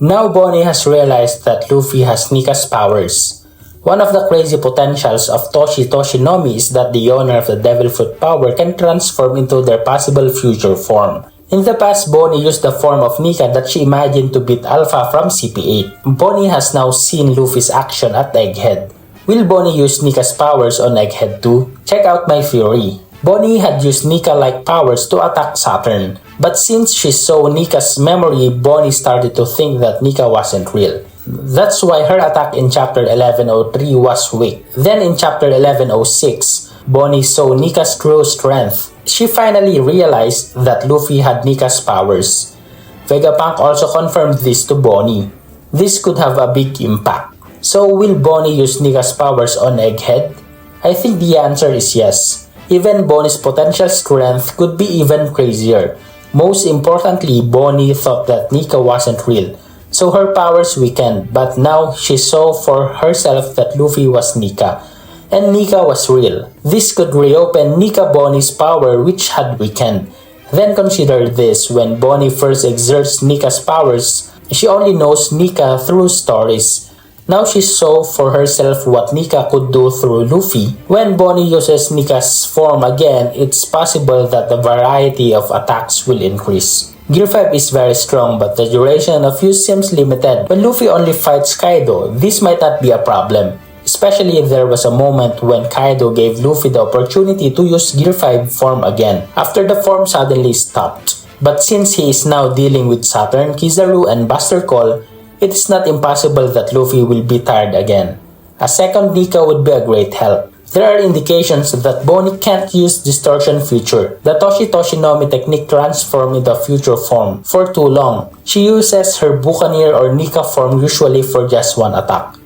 Now Bonney has realized that Luffy has Nika's powers. One of the crazy potentials of Toshi Toshinomi is that the owner of the Devil Fruit power can transform into their possible future form. In the past, Bonney used the form of Nika that she imagined to beat Alpha from CP8. Bonney has now seen Luffy's action at Egghead. Will Bonney use Nika's powers on Egghead too? Check out my theory. Bonney had used Nika-like powers to attack Saturn, but since she saw Nika's memory, Bonney started to think that Nika wasn't real. That's why her attack in chapter 1103 was weak. Then in chapter 1106, Bonney saw Nika's true strength. She finally realized that Luffy had Nika's powers. Vegapunk also confirmed this to Bonney. This could have a big impact. So will Bonney use Nika's powers on Egghead? I think the answer is yes. Even Bonney's potential strength could be even crazier. Most importantly, Bonney thought that Nika wasn't real, so her powers weakened, but now she saw for herself that Luffy was Nika, and Nika was real. This could reopen Nika Bonney's power which had weakened. Then consider this, when Bonney first exerts Nika's powers, she only knows Nika through stories. Now she saw for herself what Nika could do through Luffy. When Bonney uses Nika's form again, it's possible that the variety of attacks will increase. Gear 5 is very strong, but the duration of use seems limited. When Luffy only fights Kaido, this might not be a problem. Especially if there was a moment when Kaido gave Luffy the opportunity to use Gear 5 form again, after the form suddenly stopped. But since he is now dealing with Saturn, Kizaru, and Buster Call, it is not impossible that Luffy will be tired again. A second Nika would be a great help. There are indications that Bonney can't use Distortion feature, the Toshi Toshinomi technique transform into future form, for too long. She uses her Buccaneer or Nika form usually for just one attack.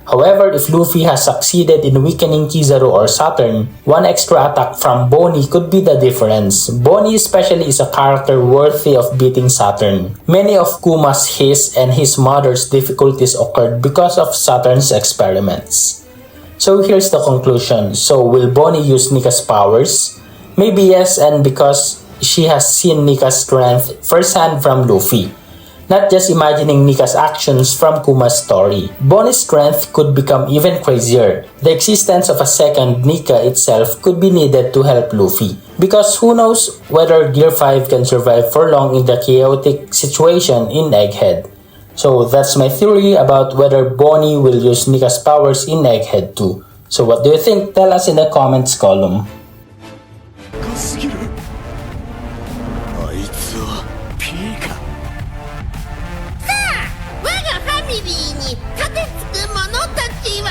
However, if Luffy has succeeded in weakening Kizaru or Saturn, one extra attack from Bonney could be the difference. Bonney especially is a character worthy of beating Saturn. Many of Kuma's, his, and his mother's difficulties occurred because of Saturn's experiments. So here's the conclusion. So will Bonney use Nika's powers? Maybe yes, and because she has seen Nika's strength firsthand from Luffy. Not just imagining Nika's actions from Kuma's story. Bonney's strength could become even crazier. The existence of a second Nika itself could be needed to help Luffy. Because who knows whether Gear 5 can survive for long in the chaotic situation in Egghead. So that's my theory about whether Bonney will use Nika's powers in Egghead too. So what do you think? Tell us in the comments column. ファミリーに盾つく者たちは